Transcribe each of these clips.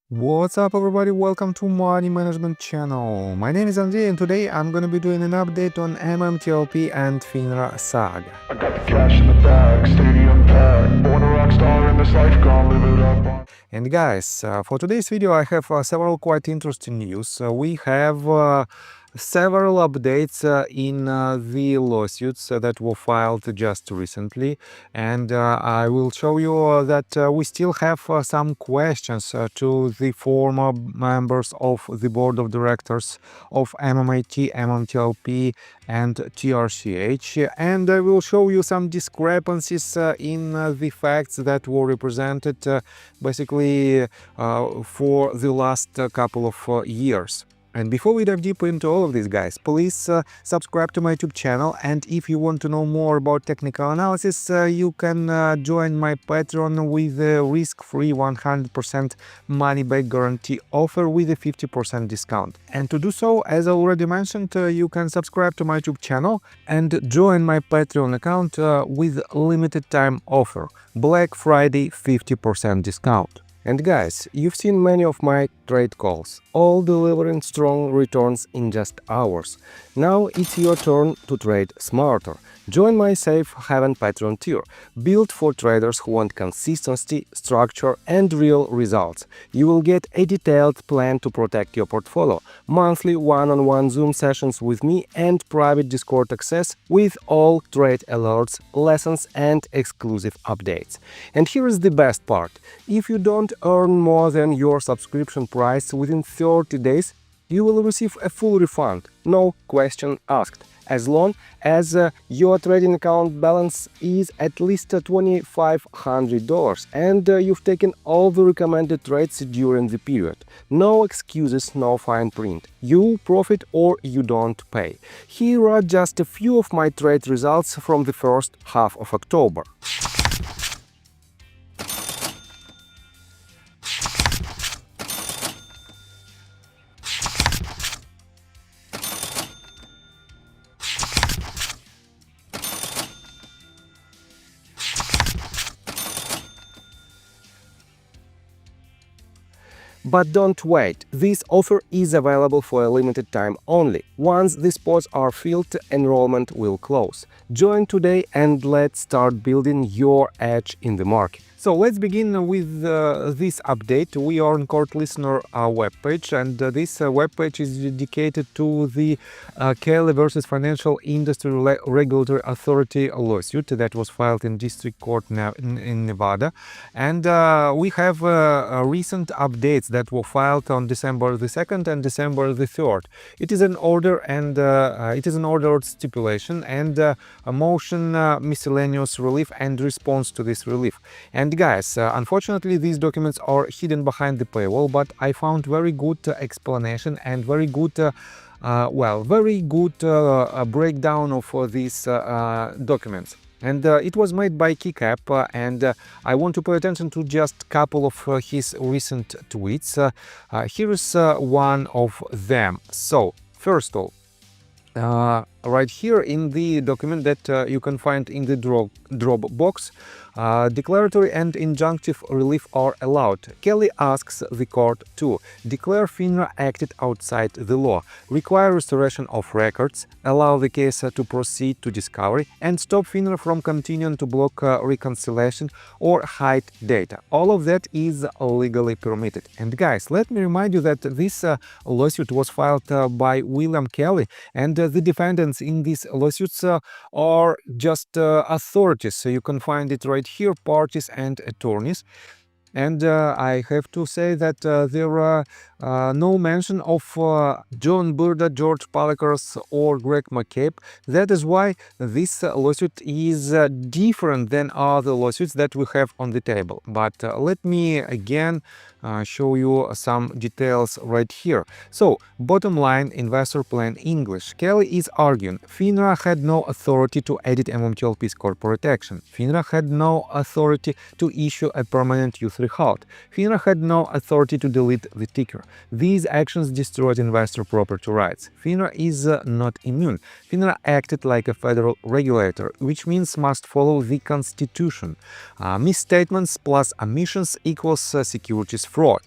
What's up everybody, welcome to Money Management channel. My name is Andrei and today I'm gonna be doing an update on MMTLP and FINRA saga. I got the cash in the bag, stadium packed, born a rock star in this life, gonna live it up. And guys, for today's video I have several quite interesting news. We have several updates in the lawsuits that were filed just recently, and I will show you that we still have some questions to the former members of the board of directors of MMAT, MMTLP and TRCH, and I will show you some discrepancies in the facts that were represented basically for the last couple of years. And before we dive deeper into all of these, guys, please subscribe to my YouTube channel, and if you want to know more about technical analysis, you can join my Patreon with a risk-free 100% money-back guarantee offer with a 50% discount. And to do so, as I already mentioned, you can subscribe to my YouTube channel and join my Patreon account with limited time offer, Black Friday 50% discount. And guys, you've seen many of my trade calls, all delivering strong returns in just hours. Now it's your turn to trade smarter. Join my Safe Haven Patreon tier, built for traders who want consistency, structure and real results. You will get a detailed plan to protect your portfolio, monthly one-on-one Zoom sessions with me and private Discord access with all trade alerts, lessons and exclusive updates. And here is the best part. If you don't earn more than your subscription price within 30 days, you will receive a full refund, no question asked, as long as your trading account balance is at least $2,500 and you've taken all the recommended trades during the period. No excuses, no fine print. You profit or you don't pay. Here are just a few of my trade results from the first half of October. But don't wait, this offer is available for a limited time only. Once the spots are filled, enrollment will close. Join today and let's start building your edge in the market. So let's begin with this update. We are on Court Listener webpage, and this webpage is dedicated to the Kelly versus Financial Industry Regulatory Authority lawsuit that was filed in District Court in Nevada. And we have recent updates that were filed on December the 2nd and December the 3rd. It is an order and it is an ordered stipulation and a motion miscellaneous relief and response to this relief. And guys, unfortunately these documents are hidden behind the paywall, but I found very good explanation and very good breakdown of these documents. And it was made by Kicap, and I want to pay attention to just a couple of his recent tweets. Here is one of them. So, first of all, right here in the document that you can find in the Dropbox, declaratory and injunctive relief are allowed. Kelly asks the court to declare FINRA acted outside the law, require restoration of records, allow the case to proceed to discovery, and stop FINRA from continuing to block reconciliation or hide data. All of that is legally permitted. And guys, let me remind you that this lawsuit was filed by William Kelly, and the defendants in these lawsuits are just authorities. So you can find it right here, parties and attorneys. And I have to say that there are no mention of John Burda, George Palakers or Greg McCabe. That is why this lawsuit is different than other lawsuits that we have on the table. But let me again show you some details right here. So, bottom line, investor plan English. Kelly is arguing FINRA had no authority to edit MMTLP's corporate action. FINRA had no authority to issue a permanent U3 halt. FINRA had no authority to delete the ticker. These actions destroyed investor property rights. FINRA is not immune. FINRA acted like a federal regulator, which means must follow the Constitution. Misstatements plus omissions equals securities fraud.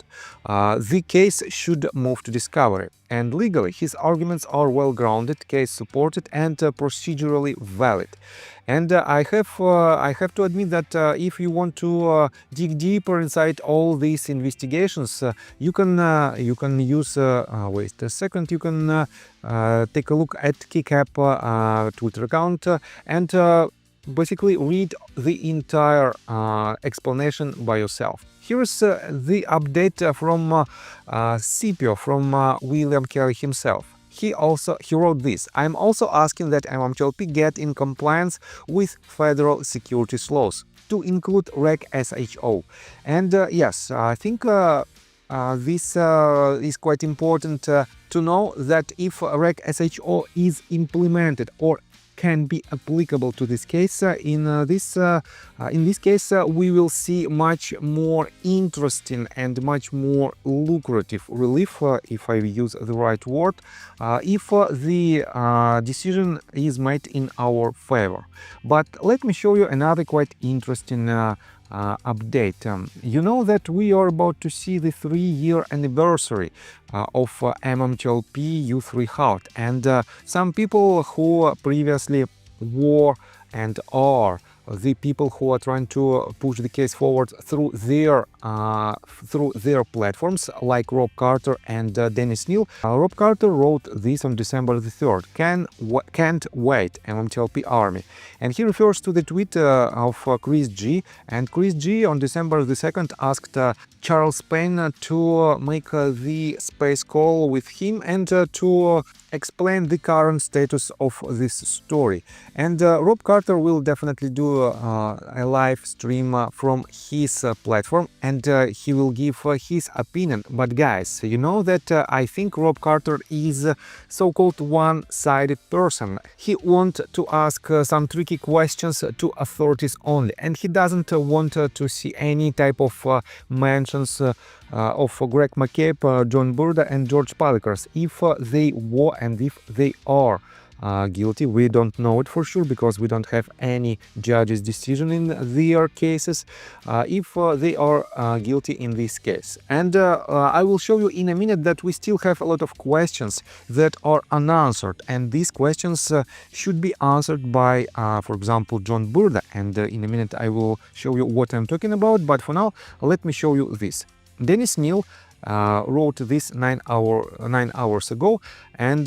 The case should move to discovery, and legally his arguments are well-grounded, case-supported, and procedurally valid. And I have to admit that if you want to dig deeper inside all these investigations, you can use wait a second. You can take a look at Keycap Twitter account and basically read the entire explanation by yourself. Here's the update from CPO, from William Kelly himself. He wrote this: "I'm also asking that MMTLP get in compliance with federal securities laws to include Reg SHO." And yes, I think this is quite important to know that if Reg SHO is implemented or can be applicable to this case, in this case we will see much more interesting and much more lucrative relief, if I use the right word, if the decision is made in our favor. But let me show you another quite interesting update. You know that we are about to see the 3-year anniversary of MMTLP U3 halt, and some people who previously were and are the people who are trying to push the case forward through their platforms, like Rob Carter and Dennis Neal. Rob Carter wrote this on December the 3rd, "Can't wait, MMTLP Army." And he refers to the tweet of Chris G. And Chris G on December the 2nd asked Charles Payne to make the space call with him and to explain the current status of this story. And Rob Carter will definitely do a live stream from his platform, and he will give his opinion. But guys, you know that I think Rob Carter is a so-called one-sided person. He wants to ask some tricky questions to authorities only, and he doesn't want to see any type of mentions of Greg McCabe, John Burda and George Palikars, if they were and if they are guilty. We don't know it for sure because we don't have any judge's decision in their cases, if they are guilty in this case. And I will show you in a minute that we still have a lot of questions that are unanswered, and these questions should be answered by, for example, John Burda, and in a minute I will show you what I'm talking about. But for now, let me show you this. Dennis Neal wrote this 9 hours ago, and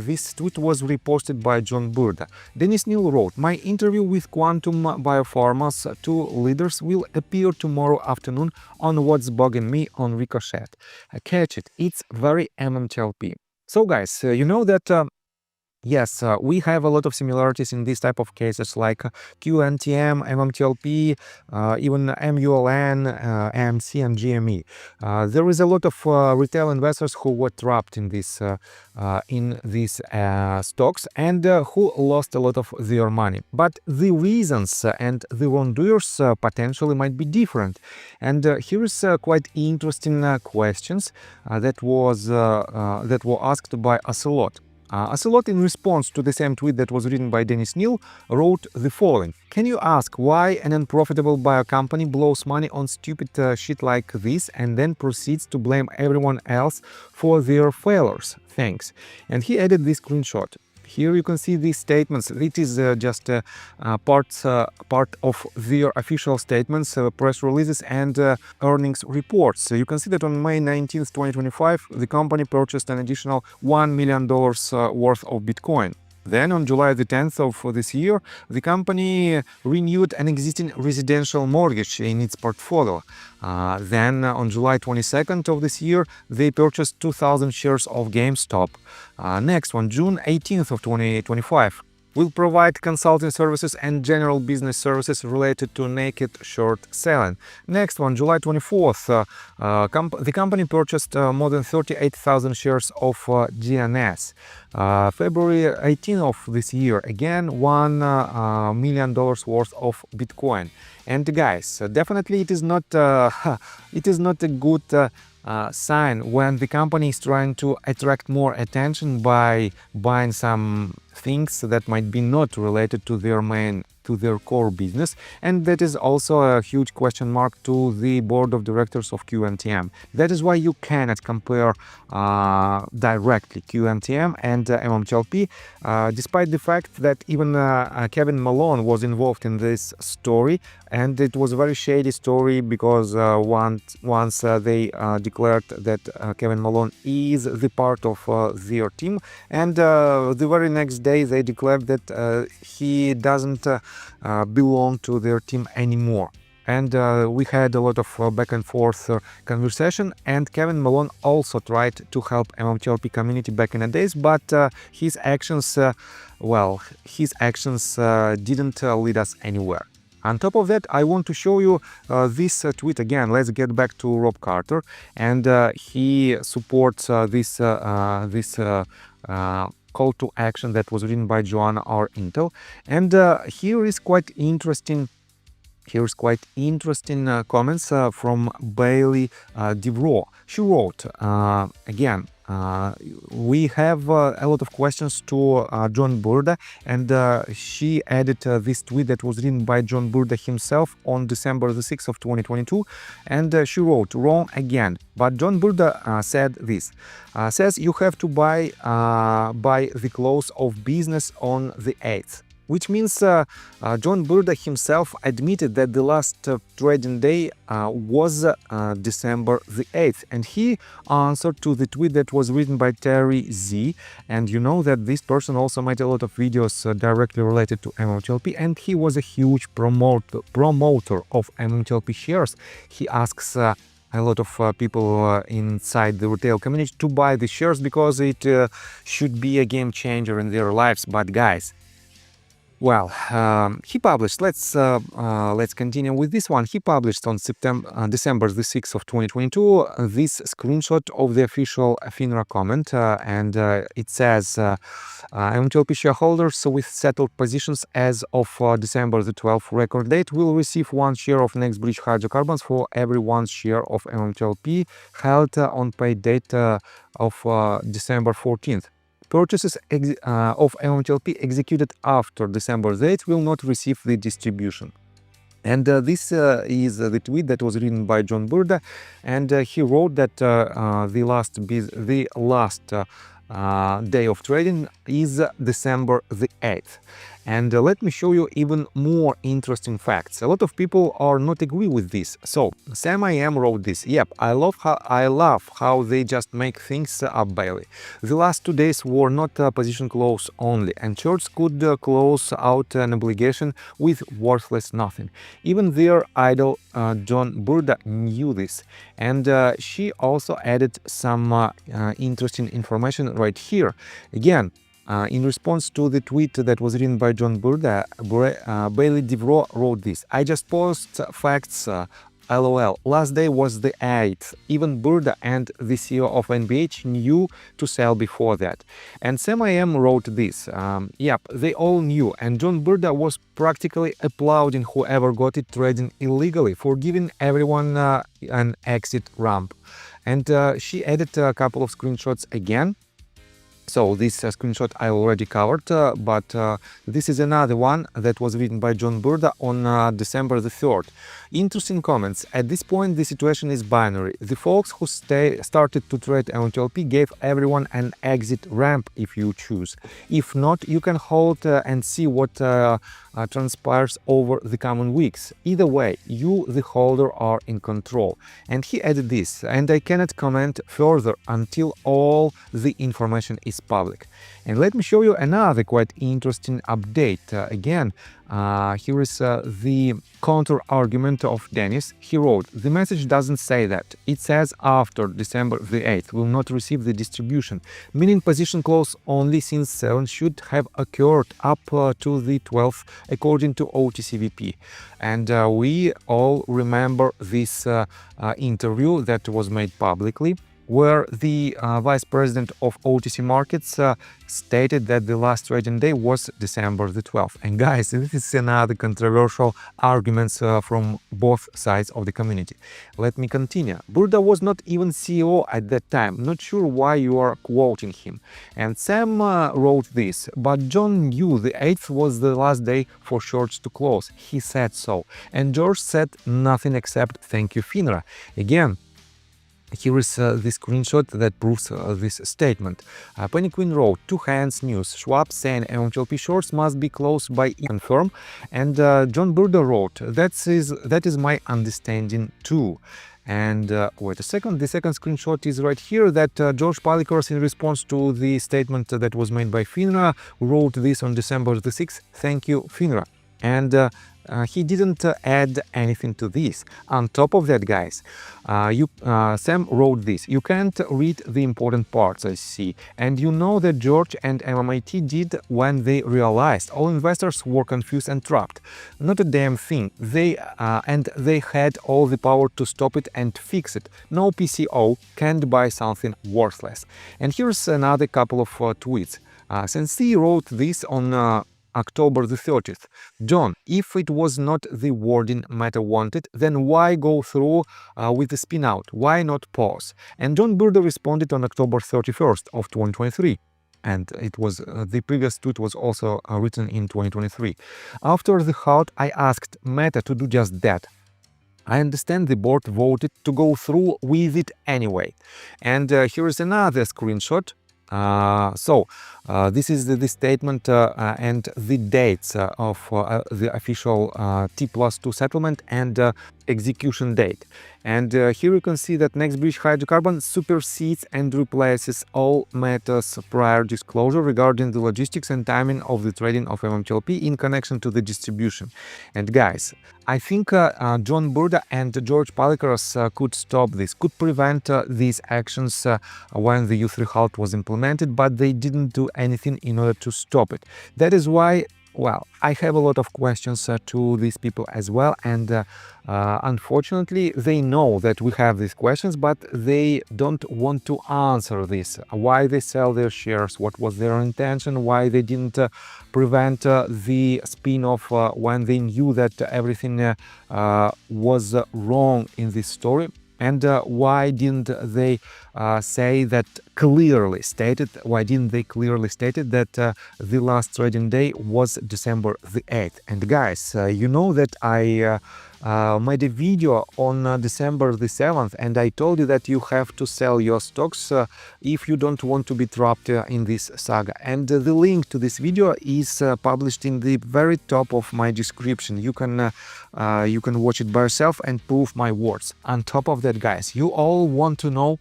this tweet was reposted by John Burda. Dennis Neal wrote, "My interview with Quantum Biopharma's two leaders will appear tomorrow afternoon on What's Bugging Me on Ricochet. Catch it, it's very MMTLP." So guys, you know that yes, we have a lot of similarities in this type of cases, like QNTM, MMTLP, even MULN, AMC, and GME. There is a lot of retail investors who were trapped in these stocks and who lost a lot of their money. But the reasons and the wrongdoers potentially might be different. And here is quite interesting questions that were asked by Ocelot. Ocelot, in response to the same tweet that was written by Dennis Neal, wrote the following: "Can you ask why an unprofitable bio company blows money on stupid shit like this and then proceeds to blame everyone else for their failures? Thanks." And he added this screenshot. Here you can see these statements. It is just part of their official statements, press releases, and earnings reports. So you can see that on May 19th, 2025, the company purchased an additional $1 million worth of Bitcoin. Then on July the 10th of this year, the company renewed an existing residential mortgage in its portfolio. Then on July 22nd of this year, they purchased 2,000 shares of GameStop. Next, on June 18th of 2025, will provide consulting services and general business services related to naked short selling. Next one, July 24th, the company purchased more than 38,000 shares of GNS. February 18th of this year, again, $1 million worth of Bitcoin. And guys, definitely it is not a good sign when the company is trying to attract more attention by buying some things that might be not related to their main to their core business, and that is also a huge question mark to the board of directors of QNTM. That is why you cannot compare directly QNTM and MMTLP, despite the fact that even Kevin Malone was involved in this story, and it was a very shady story because once they declared that Kevin Malone is the part of their team, and the very next day they declared that he doesn't belong to their team anymore. And we had a lot of back and forth conversation, and Kevin Malone also tried to help MMTLP community back in the days, but his actions, didn't lead us anywhere. On top of that, I want to show you this tweet again. Let's get back to Rob Carter, and he supports this call to action that was written by Joanna R. Intel, and here is quite interesting. Here's quite interesting comments from Bailey DeVroe. She wrote, again, we have a lot of questions to John Burda, and she added this tweet that was written by John Burda himself on December the 6th of 2022, and she wrote, wrong again. But John Burda said this, says you have to buy the close of business on the 8th. Which means John Burda himself admitted that the last trading day was December the 8th, and he answered to the tweet that was written by Terry Z. And you know that this person also made a lot of videos directly related to MMTLP, and he was a huge promoter of MMTLP shares. He asks a lot of people inside the retail community to buy the shares because it should be a game changer in their lives. But guys, well, he published, let's continue with this one. He published on December the 6th of 2022 this screenshot of the official FINRA comment, and it says MMTLP shareholders with settled positions as of December the 12th record date will receive 1 share of Next Bridge Hydrocarbons for every 1 share of MMTLP held on paid date of December 14th. Purchases of MMTLP executed after December 8th will not receive the distribution. And this is the tweet that was written by John Burda, and he wrote that the last day of trading is December the 8th. And let me show you even more interesting facts. A lot of people are not agree with this. So Sam IM wrote this. Yep, I love how they just make things up, Bailey. The last 2 days were not position close only, and charts could close out an obligation with worthless nothing. Even their idol John Burda knew this, and she also added some interesting information right here. Again, in response to the tweet that was written by John Burda, Bailey DeVroe wrote this. I just post facts, LOL. Last day was the 8th. Even Burda and the CEO of NBH knew to sell before that. And Sam IM wrote this. Yep, they all knew, and John Burda was practically applauding whoever got it trading illegally for giving everyone an exit ramp. And she added a couple of screenshots again. So this screenshot I already covered, but this is another one that was written by John Burda on December the 3rd. Interesting comments. At this point, the situation is binary. The folks who started to trade MMTLP gave everyone an exit ramp if you choose. If not, you can hold and see what transpires over the coming weeks. Either way, you, the holder, are in control. And he added this, and I cannot comment further until all the information is public. And let me show you another quite interesting update. Again, here is the counter argument of Dennis. He wrote, the message doesn't say that. It says after December the 8th will not receive the distribution, meaning position close only since 7 should have occurred up to the 12th according to OTCVP. And we all remember this interview that was made publicly. where the vice president of OTC markets stated that the last trading day was December the 12th. And guys, this is another controversial arguments from both sides of the community. Let me continue. Burda was not even CEO at that time. Not sure why you are quoting him. And Sam wrote this, but John knew the 8th was the last day for shorts to close. He said so. And George said nothing except thank you, FINRA. Again, here is the screenshot that proves this statement. Penny Queen wrote, two hands news, Schwab saying MMTLP shorts must be closed by confirm, and John Burda wrote, that is my understanding too. And wait a second, the second screenshot is right here that George Palikors, in response to the statement that was made by FINRA, wrote this on December the 6th, thank you FINRA. And he didn't add anything to this. On top of that, guys, Sam wrote this. You can't read the important parts, I see. And you know that George and MMAT did when they realized all investors were confused and trapped. Not a damn thing. They had all the power to stop it and fix it. No PCO can't buy something worthless. And here's another couple of tweets. Sensei wrote this on October the 30th. John, if it was not the wording Meta wanted, then why go through with the spin out? Why not pause? And John Burda responded on October 31st of 2023. And it was the previous tweet was also written in 2023. After the halt, I asked Meta to do just that. I understand the board voted to go through with it anyway. And here is another screenshot. This is the statement and the dates of the official T+2 settlement and execution date. And here you can see that next breach hydrocarbon supersedes and replaces all Meta's prior disclosure regarding the logistics and timing of the trading of MMTLP in connection to the distribution. And guys, I think John Burda and George Palikors could stop this, could prevent these actions when the U3 halt was implemented, but they didn't do anything in order to stop it. That is why, well, I have a lot of questions to these people as well, and unfortunately they know that we have these questions, but they don't want to answer this. Why they sell their shares, what was their intention, why they didn't prevent the spin-off when they knew that everything was wrong in this story. And why didn't they say that clearly stated? Why didn't they clearly stated that the last trading day was December the 8th? And guys, you know that I made a video on December the 7th, and I told you that you have to sell your stocks if you don't want to be trapped in this saga. And the link to this video is published in the very top of my description. You can watch it by yourself and prove my words. On top of that, guys, you all want to know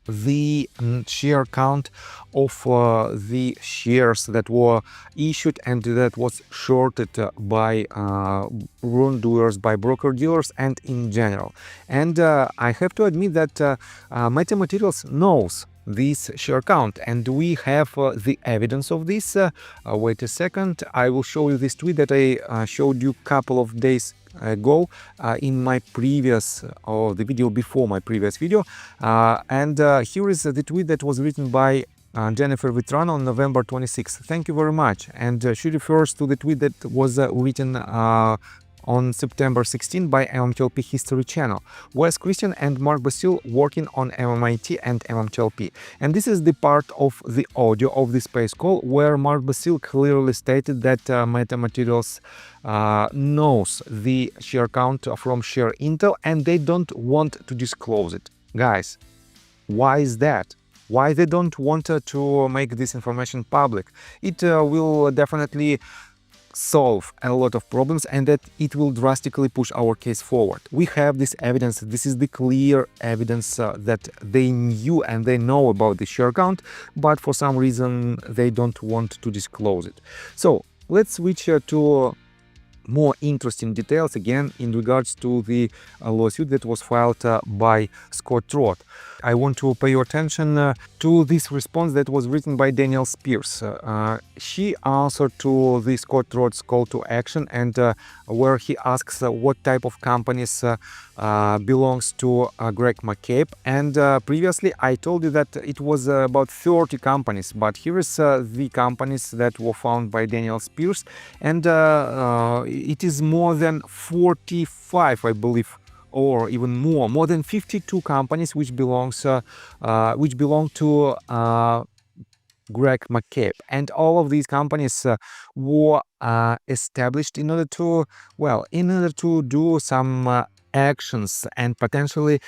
the share count of the shares that were issued and that was shorted by wrongdoers, by broker dealers, and in general. And I have to admit that Meta Materials knows this share count, and we have the evidence of this. Wait a second, I will show you this tweet that I showed you a couple of days ago in my previous or the video before my previous video, and here is the tweet that was written by Jennifer Vitrano on November 26th. Thank you very much. And she refers to the tweet that was written on September 16 by MMTLP History Channel. Wes Christian and Mark Basile working on MMAT and MMTLP. And this is the part of the audio of the space call where Mark Basile clearly stated that Meta Materials knows the share count from Share Intel and they don't want to disclose it. Guys, why is that? Why they don't want to make this information public? It will definitely solve a lot of problems and that it will drastically push our case forward. We have this evidence. This is the clear evidence that they knew and they know about the share count, but for some reason they don't want to disclose it. So let's switch to more interesting details again in regards to the lawsuit that was filed by Scott Roth. I want to pay your attention to this response that was written by Daniel Spears. She answered to the Scott Roth's call to action, and where he asks what type of companies belongs to Greg McCabe. And previously I told you that it was about 30 companies, but here is the companies that were found by Daniel Spears, and it is more than 45, I believe, or even more than 52 companies which belong to Greg McCabe. And all of these companies were established in order to do some actions, and potentially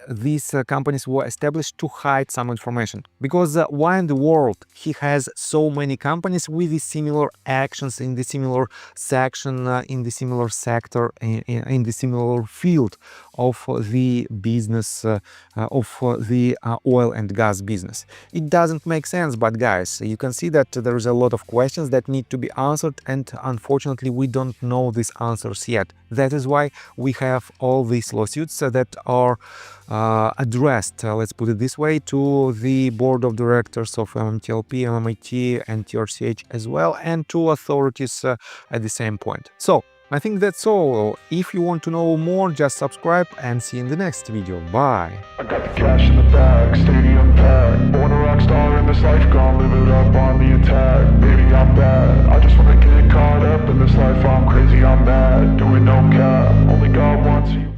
these companies were established to hide some information, because why in the world he has so many companies with the similar actions in the similar section, in the similar sector, in the similar field of the business, of the oil and gas business? It doesn't make sense. But guys, you can see that there is a lot of questions that need to be answered, and unfortunately we don't know these answers yet. That is why we have all these lawsuits that are addressed, let's put it this way, to the board of directors of MMTLP, MMAT and TRCH as well, and to authorities at the same point. So I think that's all. If you want to know more, just subscribe, and see you in the next video. Bye. I got the cash in the bag, stadium packed. Born a rock star in this life, gon' live it up on the attack. Baby, I'm bad. I just wanna get caught up in this life. I'm crazy, I'm mad. Doing no cap. Only God wants you.